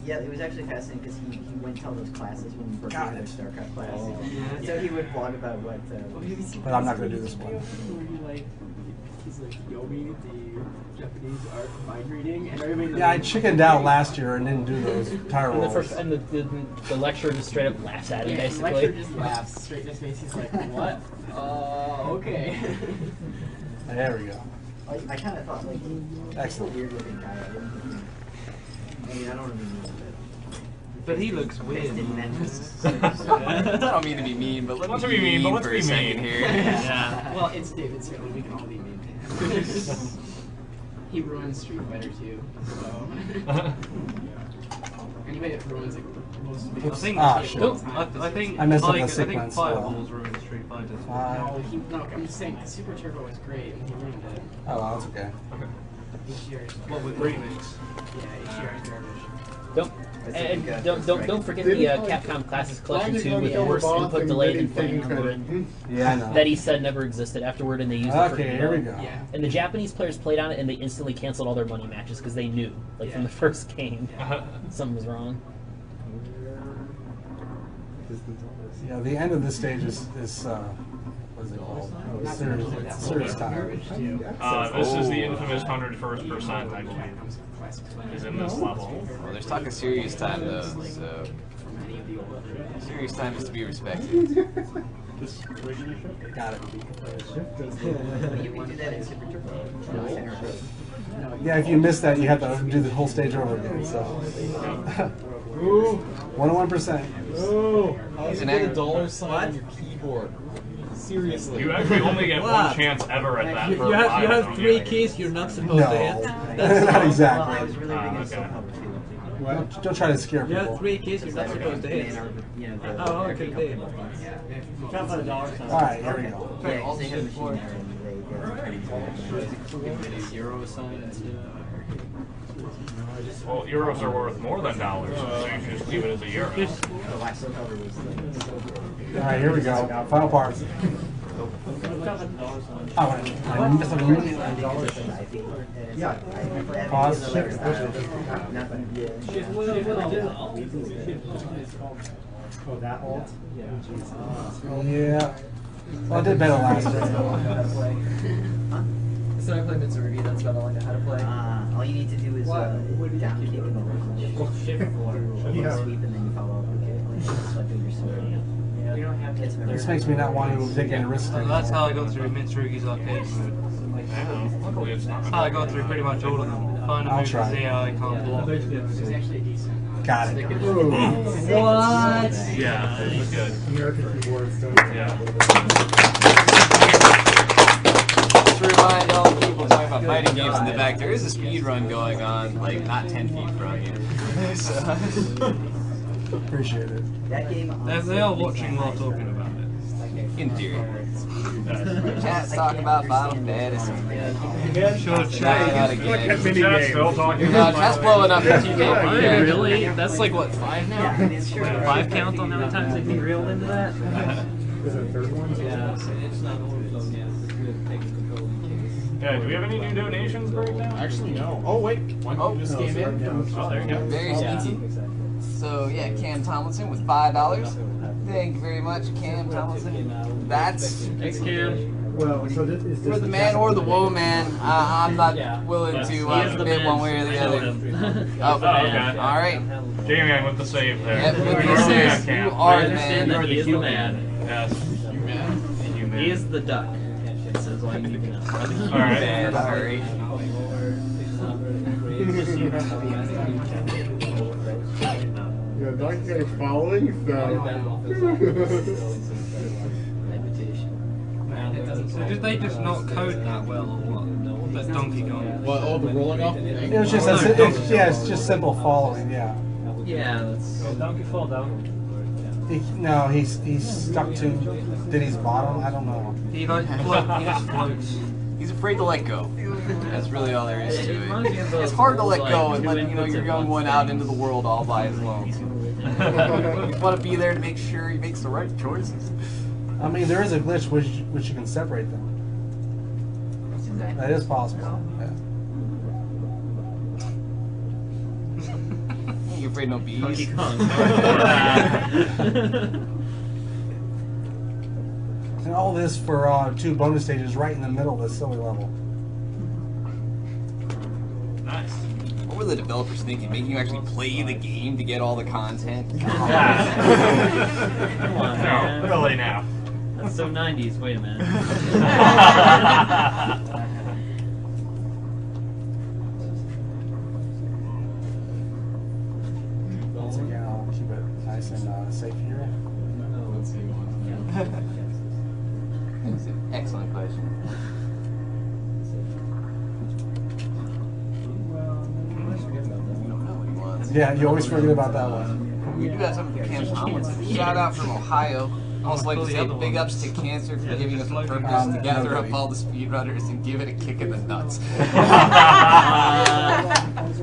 Yeah, it was actually fascinating because he went to all those classes when we first had their StarCraft class. Oh. So he would blog about what. But I'm not going to do this one. He's like Yomi, the Japanese art mind reading, and everybody. Yeah, I chickened out last year and didn't do those tire And the rolls. first, and the lecturer just straight up laughs at him, Yeah, the basically. lecturer just laughs straight in his face. He's like, "What? Okay." There we go. I kind of thought like he was a Excellent. weird looking guy. I mean, I don't really know. But he looks weird. I don't mean to be mean, but Not to be mean, but let's for be a second mean. here. Yeah. Well, it's David Sterling. We can all be mean to him. He ruins Street Fighter 2. So. Anybody that ruins like most of the I think, Ah, shit. I think, I messed up like, the I think sequence, Fireball's ruined Street Fighter. No, I'm just saying Super Turbo was great and he ruined it. Oh, well, that's okay. HDR is What with garbage. remix? Yeah, HDR is garbage. Don't forget the Capcom Classics Collection 2 with the worst input delay than Fire Emblem. Yeah, I know. That he said never existed afterward, and they used it for Okay, here we go. Yeah. And the Japanese players played on it, and they instantly canceled all their money matches because they knew, like from the first game, something was wrong. Yeah, the end of this stage is what is it called? Serious time. This is the infamous 101st percent, I believe, is in this level. Well, there's talk of serious time though, so serious time is to be respected. Got it. You can do that in Super Turbo. Yeah, if you miss that, you have to do the whole stage over again. So, 101%. Oh, He's you an get a egg. dollar sign on your keyboard. Seriously. You actually only get one chance ever at that. You have 3 keys you're not supposed to hit. Not exactly. Okay. Don't try to scare You have people. 3 keys you're not supposed to hit. Oh, okay. Alright, here we go. Euro sign instead. Well, euros are worth more than dollars, so you should just leave it as a euro. Alright, here we go. Final part. Oh, wait. I missed a minute. Pause. Oh, that alt? Yeah. Well, I did better last time. So I play Mitsurugi, that's about all I know how to play. All you need to do is down kick and then sweep and then you follow up with it. Like your sword. This makes me not want to take any risks. Well, that's how I go through Mitsurugi's arcades. Luckily, it's not. That's how I go through pretty much all of them. Find a I'll move try. to see how I can't block. Got it. What? Yeah, it was good. American keyboards don't. Yeah. Just to remind all the people talking about fighting games in the back, there is a speed run going on, like not 10 feet from you. So, Appreciate it. That game. They are watching while talking about it. in theory. Chat's talking about Final Fantasy. Sure, Not again. Chat's still talking No, chat's blowing up the TK. Yeah, really? That's like what, 5 now? 5 count on how many times they can reel into that? Is there a third one? Yeah, do we have any new donations right now? Actually, no. Oh, wait. One just came in. Oh, there you go. Very easy. So yeah, Cam Tomlinson with $5. Thank you very much, Cam Tomlinson. That's Thanks, Cam. Well, so this is for the man or the woman. I'm not willing to He is the commit man. one way or the other. Oh, okay. All right. J-Man with the save there. Yep, with the You're save. Cam. You are I the understand man. that he is the man. Yes. You man. You man. He is the duck. Says all you need to know. All right. Man, sorry. Yeah, Dark Guy following, so. Did they just not code that well or what? That Donkey Kong? What, oh, the rolling off the thing? It was just it's just simple following. Yeah. Yeah, that's. Donkey fall down. No, he's stuck to Diddy's bottom. I don't know. He like he just floats. He's afraid to let go. That's really all there is to it. It's hard to let go and let your young one out into the world all by his own. You want to be there to make sure he makes the right choices. I mean, there is a glitch which you can separate them. That is possible. Yeah. You're afraid no bees. Donkey Kong. And all this for 2 bonus stages right in the middle of this silly level. Nice. What were the developers thinking? Making you actually play the game to get all the content? Come on, man. No, really now. That's so 90s. Wait a minute. Once again, I'll keep it nice and safe here. That's an excellent question. Yeah, you always forget about that one. We do have something from Cam Tomlinson. Shout out from Ohio. I also like to say big ups to Cancer for giving us the purpose to gather up all the speedrunners and give it a kick in the nuts.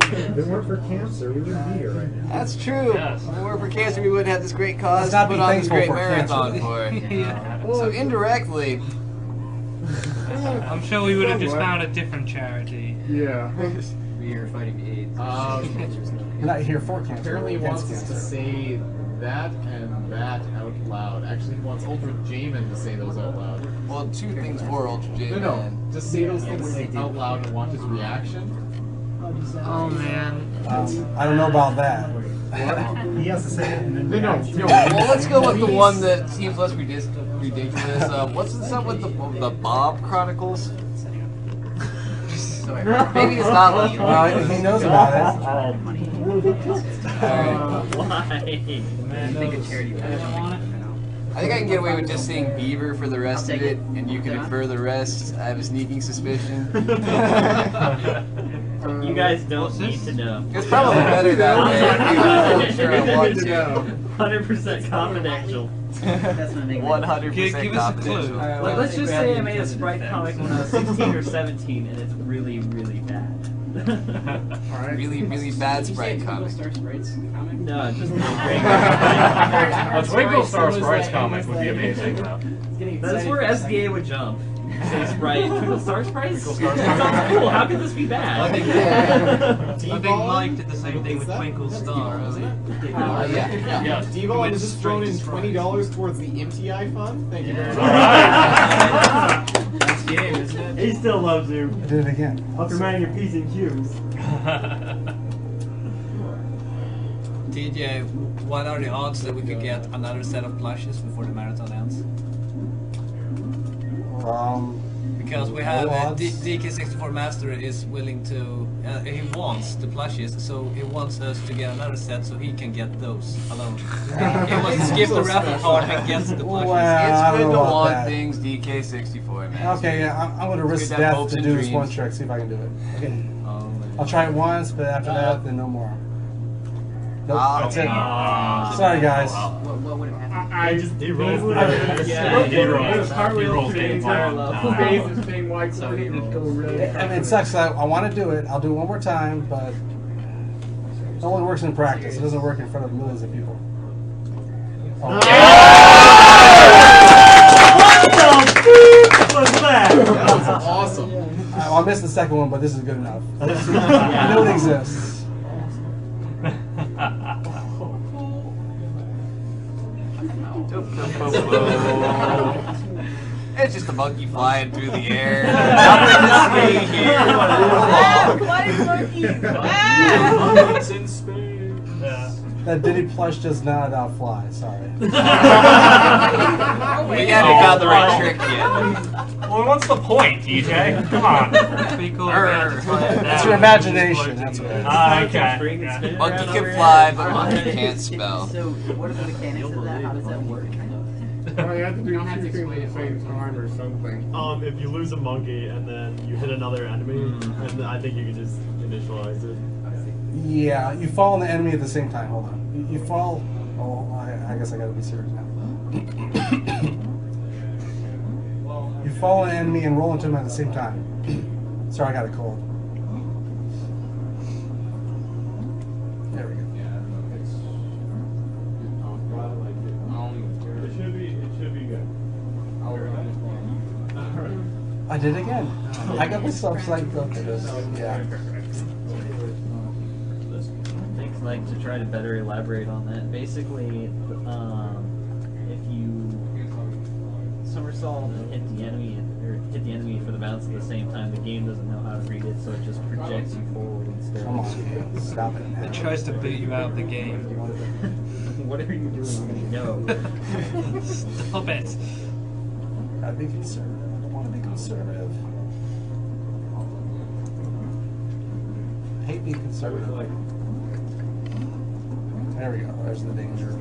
If it weren't for cancer, we wouldn't be here right now. That's true. Yes. If it weren't for Cancer, we wouldn't have this great cause Let's to not put be on this thankful great for marathon cancer. for. So indirectly, I'm sure we would have just found a different charity. Yeah. We are fighting AIDS. You're not here for cancer. Apparently he you're wants against us to cancer. say that and that out loud. Actually, he wants Ultra J-Man to say those out loud. Well, two things for Ultra J-Man. No, just say those things out loud and watch his reaction. Oh man. I don't know about that. He has to say it and then No. Well, let's go with the one that seems less ridiculous. What's this up with the Bob Chronicles? Maybe it's not like He knows about it. Why? I think I can get away with just saying Beaver for the rest of it, and you can infer the rest. I have a sneaking suspicion. You guys don't need to know. It's probably better that way. I'm sure I want to. 100% confidential. 100% confidential. Let's just say I made a Sprite comic when I was 16 or 17, and it's really, really bad. Really, really bad Sprite comic. No, just A Twinkle Star Sprites comic would be amazing. That's where SDA would jump. Say Sprite, Twinkle Star Sprites? Twinkle Star That sounds cool, how could this be bad? I think Mike did the same thing with Twinkle Star. Yeah. Devo has just thrown in $20 towards the MTI fund. Thank you very much. That's game, isn't it? He still loves you. I did it again. After manning your P's and Q's. TJ, what are the odds that we could get another set of plushes before the marathon ends? Because we have DK64 Master is willing to, he wants the plushes, so he wants us to get another set so he can get those alone. He wants to skip the raffle part and get the plushes. Well, It's good to want things, DK64, man. Okay, yeah, I'm going to risk death to do this one trick, see if I can do it. Okay. I'll try it once, but after that, then no more. Nope, that's it. Sorry, guys. What would have happened? I just D-roll. Cartwheel through the entire level. Phase is paying wide coordinated go really I mean, it sucks. I want to do it. I'll do it one more time, but it only works in practice. It doesn't work in front of millions of people. Oh. What was that? That was awesome. I missed the second one, but this is good enough. I know it exists. It's just a monkey flying through the air. Nothing to see here. Monkeys in space. That Diddy plush does not fly. Sorry. We haven't found the right trick yet. Well, what's the point, TJ? Come on. It's your imagination. That's what it is. Okay. Yeah. Monkey can fly, but monkey can't spell. So, what are the mechanics of that? How does that work? Well, you have to do two things at the same time or something. If you lose a monkey and then you hit another enemy, and I think you can just initialize it. Yeah, you fall on the enemy at the same time. Hold on. You fall. Oh, I guess I gotta be serious now. You fall on an enemy and roll into him at the same time. Sorry, I got a cold. There we go. It should be good. I did it again. I got myself psyched up to this. Yeah. Thanks, Mike, to try to better elaborate on that. Basically, if you somersault and hit the enemy, or hit the enemy for the bounce at the same time, the game doesn't know how to read it, so it just projects you forward instead. Come on, stop it. It tries to beat you out of the game. Whatever you're doing, no. Stop it. Gotta be conservative. I want to be conservative. I hate being conservative. There we go. There's the danger.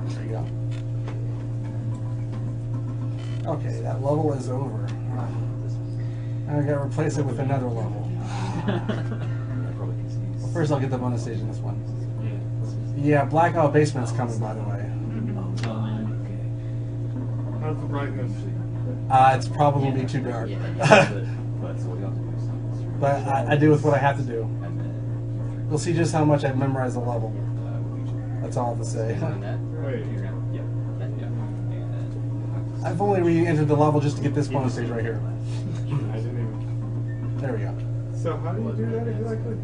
There you go. Okay, that level is over. I gotta replace it with another level. Well, first I'll get the bonus stage in this one. Yeah, Blackout Basement's coming, by the way. How's the brightness? It's probably too dark. But I do with what I have to do. You'll see just how much I've memorized the level. That's all I have to say. I've only re-entered the level just to get this bonus stage right here. I didn't even. There we go. So how do you do that exactly?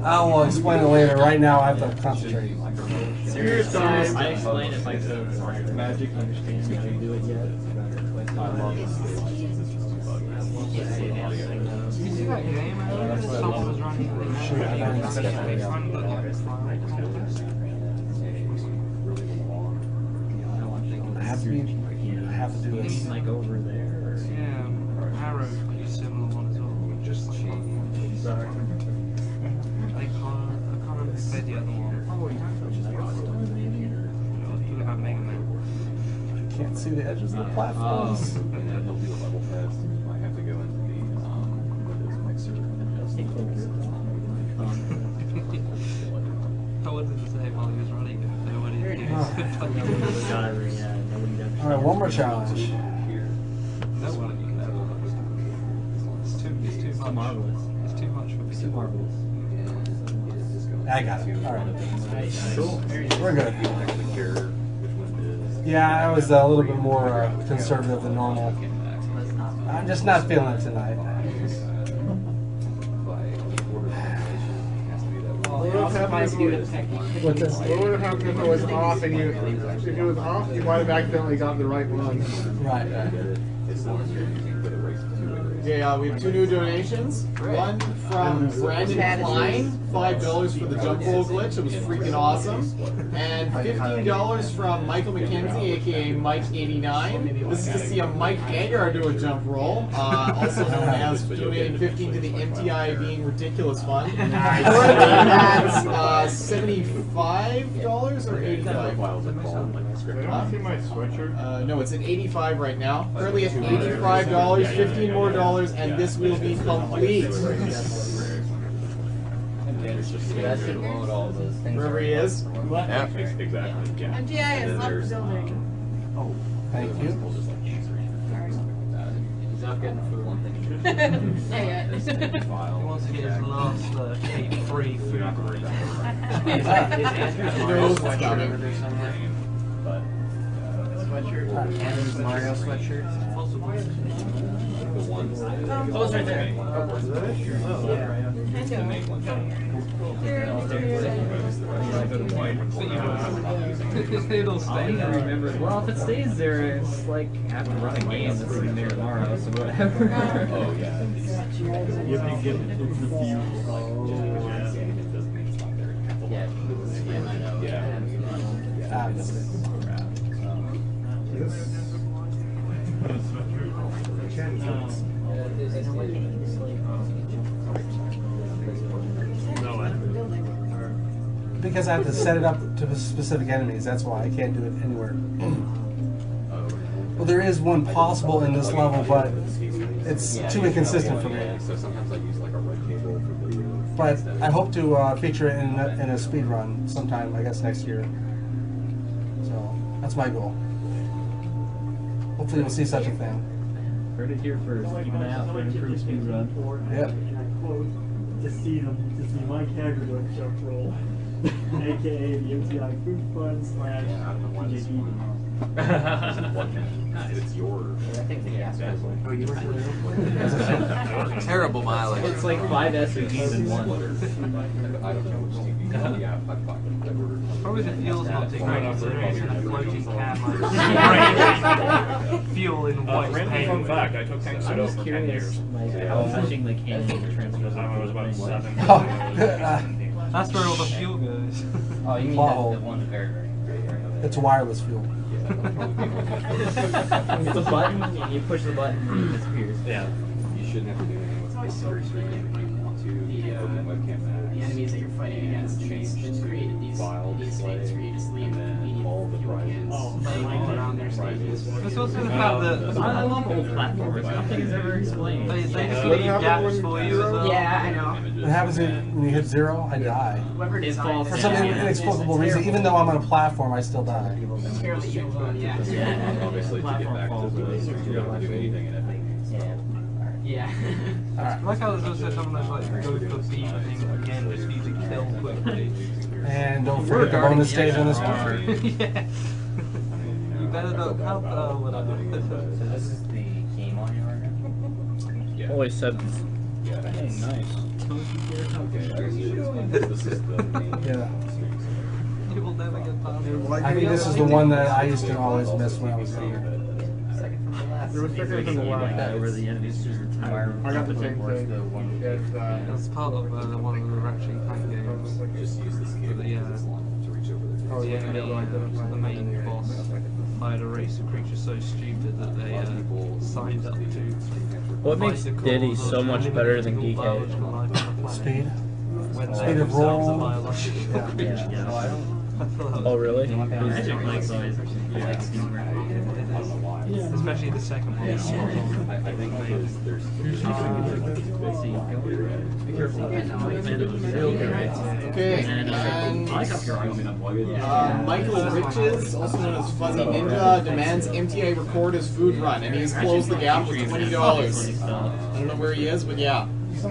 I'll explain it later. Right now, I have to concentrate. Serious time. I explain it like the magic understanding how to do it yet. I love You see that game? Someone was running. I have to do this. Like over there. Or... Yeah, Arrow's pretty similar one as well. Just like. Sorry. I can't remember who played the other one. Oh, yeah. About Mega Man. I can't see the edges of the platforms. He'll do a level test. I have to go into the Windows mixer and just I wanted to say while he was running it, nobody Alright, one more challenge. It's too marvelous. It's too much for me. It's too marvelous. I got it. Alright. Cool. We're good. Yeah, I was a little bit more conservative than normal. I'm just not feeling it tonight. What would have happened if it was off and you, if it was off, you might have accidentally got the right one. Right. Okay, we have 2 new donations. One from Brandon Klein, $5 for the jump roll glitch. It was freaking awesome. And $15 from Michael McKenzie, aka Mike89. This is to see a Mike Agar do a jump roll, also known as donating 15 to the MTI Being Ridiculous Fund. That's $75 or $85? See my sweatshirt? No, it's at 85 right now. Currently at $85, 15 more dollars, and this will be complete. Wherever he is. Yeah, exactly. Yeah. MGI has left the building. Oh, thank you. He's out getting food. He wants to get his last cake-free food. Kevin's Mario sweatshirt. Oh, it's right there. Well, if it stays there, it's like after running a game that's even there tomorrow, so whatever. Oh, yeah. You have to get into the view. Because I have to set it up to specific enemies, that's why I can't do it anywhere. Well, there is one possible in this level, but it's too inconsistent for me. So sometimes I use like a red cable for the. But I hope to feature it in a speed run sometime, I guess next year. So that's my goal. Hopefully, we'll see such a thing. Heard it here first. Keep an eye out for an improved speed run. Yep. To see Mike Hager do a jump roll, aka the MTI Food Fund / Tjp. It's yours. I think the gas was Terrible mileage. It's like 5 SUVs in one. I don't know which TV. Yeah, Probably the fuel's not taking into consideration a floating can like fuel in white paint. Fun fact, I took tank soda for 10 years. How touching the cannon transfers. I was about 7. That's where all the fuel goes. Oh, you mean the one very, It's wireless fuel. It's a button, and you push the button, and it disappears. Yeah. You shouldn't have to do anything with this very stream if you want to open webcam max. The enemies that you're fighting against Change just created these states for you to sleep. and then all the prizes. Around their stages. It's also the fact that I love old platformers. Nothing is ever explained. They just leave gaps for you as well. Yeah, I know. What happens when you hit 0? I die. Whoever designed For some inexplicable reason, even though I'm on a platform, I still die. It's fairly evil, yeah. Obviously, to get back to those, you don't have to do anything in it. Yeah. Alright. Like how there's also something that's like go for beat thing again, just need to kill quickly. And don't forget the bonus stage on this one. Yeah. You better not help whatever. So this is the game on you right now? Holy sevens. Yeah. Hey, nice. This is the main. Yeah. You will never get past it. I think this is the one that I used to always miss when I was younger. Second from the left. There was second from the left. Where the enemies just retire. I got the same thing. It's part of one of the Ratchet Clank games. Just use this cable Yeah. as long to reach over there. Oh, yeah, The main boss hired a race of creatures so stupid that they signed up to. What makes Diddy so much better than DK? Speed. When Speed they of roll. themselves are biological creatures. Oh, really? Magic Mike's always like super. Especially the second one. I think there's Okay, and Michael Riches, also known as Fuzzy Ninja, demands MTA record his food run, and he's closed the gap with $20. I don't know where he is, but yeah. In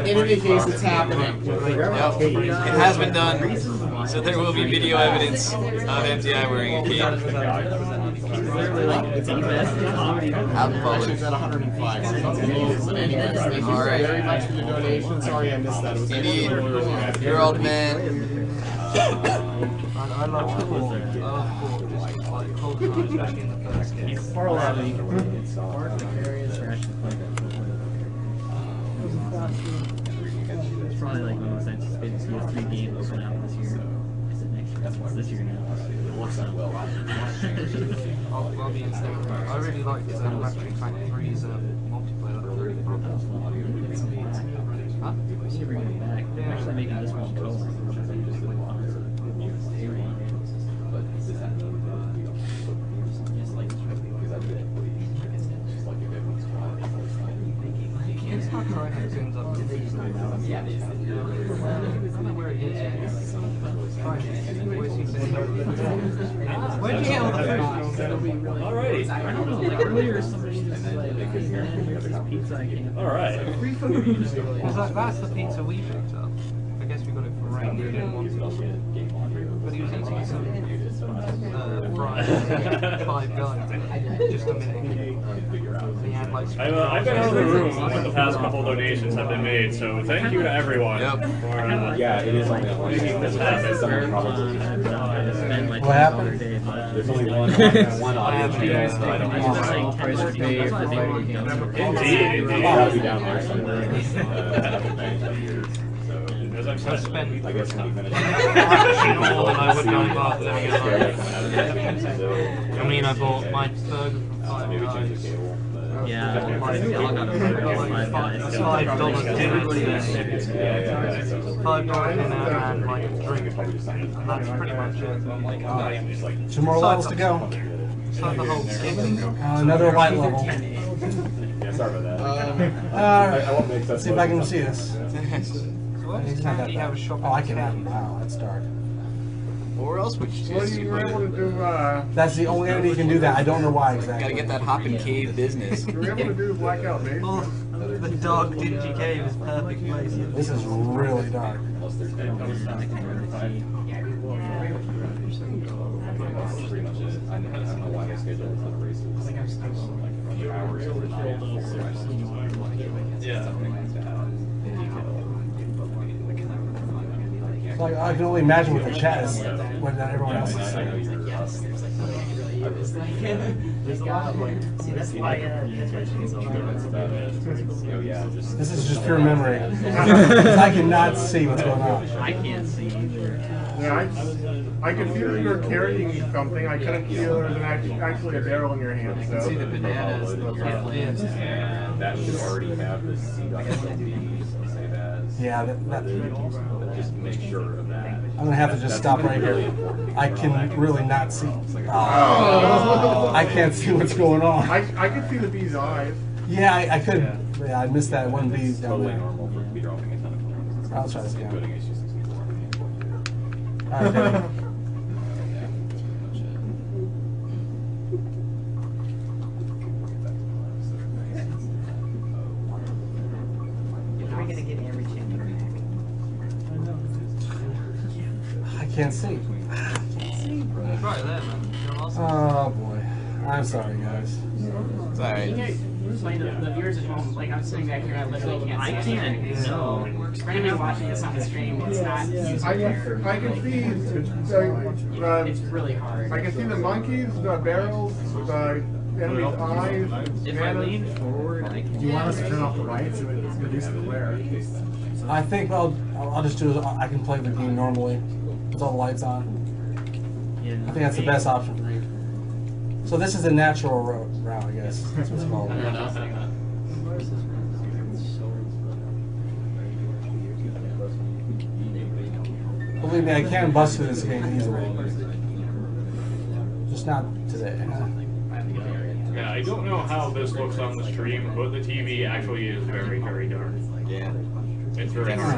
any case, it's happening. Yep. It has been done. So there will be video evidence of MTI wearing a cape. Out in public. Actually, it's at 105. So it's low, but anyways, thank you very much for the donation. Sorry I missed that. It was Indeed. Your old man. I love Court. I love Court. Just like Cold Knives back in the first game. The areas are actually quite good. It's probably like the most anticipated CS3 game open out this year. Is it next year? It's this year now. It looks so well. I'll be insane. I really like Ratchet Clank 3's multiplayer. Huh? We need to bring it back. They're actually making this one color. It's not trying to turn up to the I don't know where it is. Where did you get all the food? Alrighty. I don't know, like earlier somebody was like, pizza I came. Alright. That's the pizza we picked up. I guess we got it for rain. We didn't want it. But he was eating some fries, 5 guys, just a minute. He had like I've been out of the room when the past couple of donations have been made, so thank you to everyone for yeah, it is only making this happen. What happened? There's only one audience video, so I don't Indeed. I'll be down there somewhere. As I've said, spent I guess when we finish. I would not have I mean, I bought my burger from Five Guys. Yeah, $5 dinner and like a drink. And that's pretty much it. Two more levels to go. So the whole skipping. Another light level. Yeah, sorry about that. I won't make that. See if I can see this. So where does Tandy have a shop? Oh, I can have. Wow, that's dark. Or else would you Well, choose you to were able to do, That's the only entity who can do that. I don't know why exactly. Gotta get that hop and cave business. you were able to do blackout base. Oh, the dark dingy cave is perfect place. This is really dark. Unless there's pretty much it. I don't know why they schedule a ton of races. Like a few hours over night. Yeah. Like, I can only imagine what the chat is when everyone else is saying. This is just pure memory. I cannot see what's going on. I can't see either. Yeah, I could feel you were carrying something. I couldn't feel there was actually a barrel in your hand. So. See the bananas, the plants. And that should already have the C.SLD, say that. Yeah, that Just make sure of that. I'm gonna have to just stop right here. I can really not see. I can't see what's going on. I could see the bee's eyes. Yeah, I could. Yeah, I missed that one bee down Totally there. normal for be dropping a ton of points. I'll try this Including again. H264. All right, David. can't see. Try that, man. Oh boy. I'm sorry, guys. It's alright. Like the viewers at home, like I'm sitting back here, I literally can't see. I can't. So for anyone watching this on the stream, it's not usable. I can see. It's really hard. I can see the monkeys, the barrels, the enemy's eyes. If I lean forward, I can. Do you want us to turn off the lights so it's reduce the glare? I think I'll just do is I can play the game normally with all the lights on. Yeah. I think that's the best option for me. So this is a natural route, I guess. That's what it's called. Believe me, I can bust through this game easily. Just not today. Yeah, I don't know how this looks on the stream, but the TV actually is very, very dark. Yeah. It's very dark.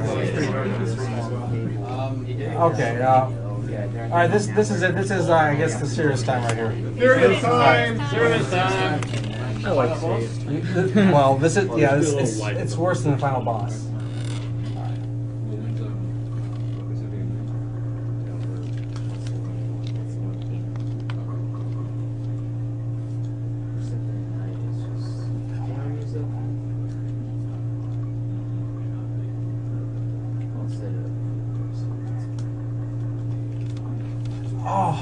Okay. All right. This is it. This is I guess the serious time right here. Serious time. Serious time. I like saves. Well, this is yeah. It's worse than the final boss. Oh,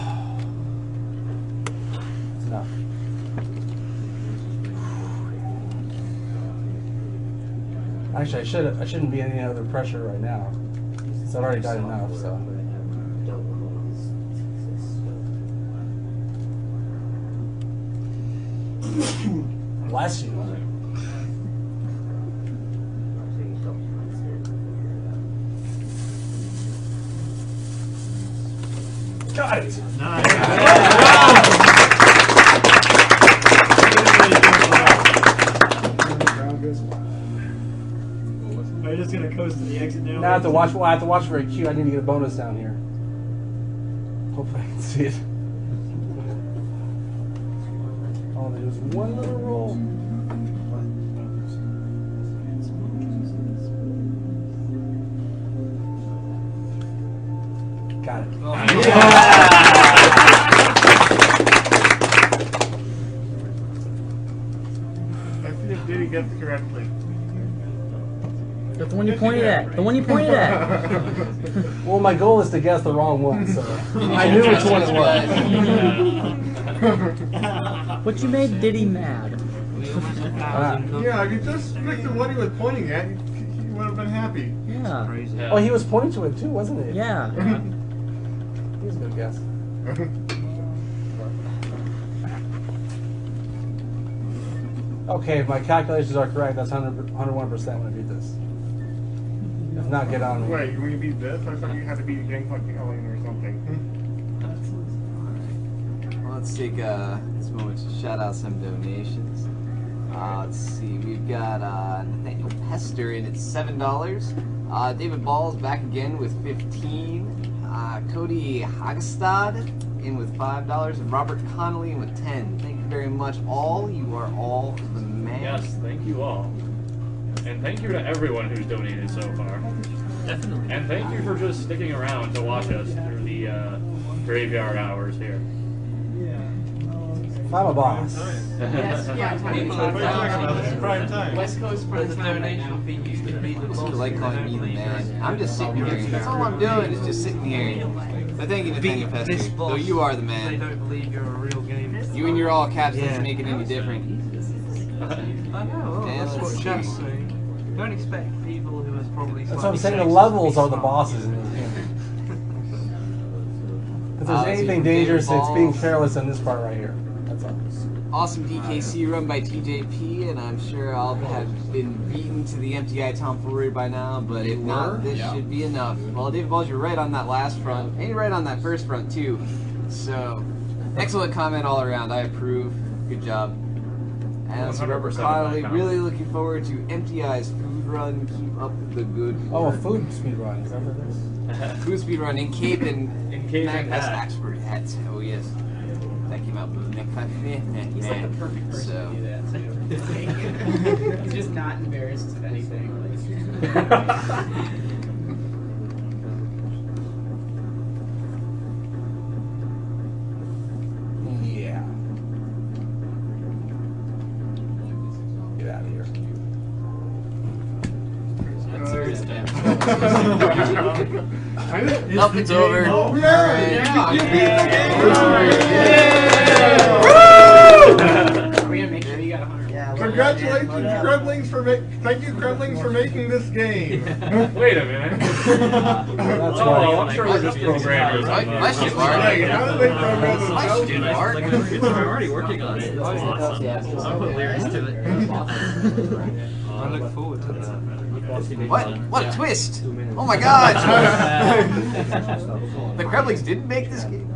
it's enough. Actually, I shouldn't be any other pressure right now. So I've already died enough. So. Bless you. Got it. Are you just gonna coast to the exit now? Now I have to watch. Well, I have to watch for a cue. I need to get a bonus down here. Hopefully I can see it. Oh, there's one little roll. Got it. Let's see if Diddy gets it correctly. That's the one you pointed at. The one you pointed at. Well, my goal is to guess the wrong one, so I knew which one it was. But you made Diddy mad. Yeah, if you just picked the one he was pointing at, he would have been happy. Yeah. Oh, he was pointing to it too, wasn't he? Yeah. He was a good guess. Okay, if my calculations are correct, that's 101% when I beat this. If not, get on me. Wait, when you beat this, I thought you had to beat Gangplank Alien or something. Well, let's take this moment to shout out some donations. Let's see, we've got Nathaniel Pester in at $7. David Ball's back again with 15. Cody Hagestad in with $5, and Robert Connolly in with 10. Thank you very much, all. You are all the man. Yes, thank you all. And thank you to everyone who's donated so far. Definitely. And thank you for just sticking around to watch us through the graveyard hours here. I'm a boss. Yes, yeah, Prime time. West Coast But the prime time right now. donation fee used to be the You boss. like calling me the man. I'm just sitting here. That's all I'm doing is just sitting here. But thank you, Nathaniel Pester. This boss, Though you are the They man. don't believe you're a real game. You and your all caps Yeah. doesn't make it any different. I know, well, Yeah, that's what that's chat's true. saying. Don't expect people who have probably That's what I'm slightly saying. The changed levels to be are the smart. bosses in this game. If there's So anything David dangerous, it's being Balls. careless in this part right here. That's all. Awesome DKC run by TJP, and I'm sure I'll have been beaten to the empty-eye tomfoolery by now, but if not, this should be enough. Well, David Balls, you're right on that last front, and you're right on that first front, too. So, excellent comment all around. I approve. Good job. And so Robert 100% Connolly, back really looking forward to Empty Eye's food run. Keep up the good Oh, a work. food speed run. Is that what it is? Food speed run in Cape and In Cape and Magnus Hat. Expert hats. Oh, yes. That came out with Nick. He's like the perfect person So. to do that too. He's just not embarrassed of anything. Up, it's over. Oh, Yeah. you beat the game. Are we gonna make sure you got 100? Yeah, Congratulations, Kremlings, thank you, Kremlings, for making this game. Wait a minute. That's Oh, right. I'm sure we're just programmers. Question mark. Hey, how do they program this? Question mark. We're already working on it. I'll put lyrics to it. I look forward to that. What a twist! Oh my god! The Kremlings didn't make this game.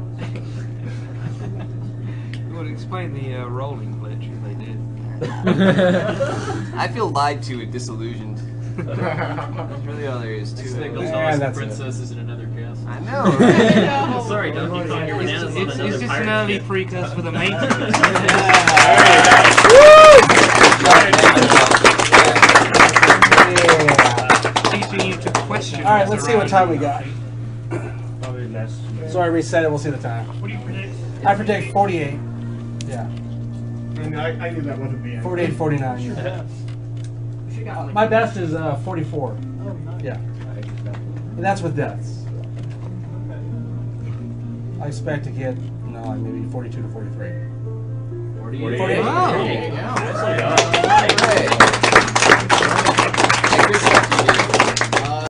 You want to explain the rolling glitch if they did? I feel lied to and disillusioned. That's really all there is to it. And that's it. Princess is in another cast. I know, right? Sorry, don't you call your bananas on It's another just an pirate early ship. precursor for the main. Teaching you to question. All right, let's see what time we got. Probably less. So I reset it. We'll see the time. What do you predict? I predict 48. Yeah, I knew that wasn't the end. 48, 49. My best is 44. Yeah, and that's with deaths. I expect to get maybe 42 to 43. 48. 48. Yeah.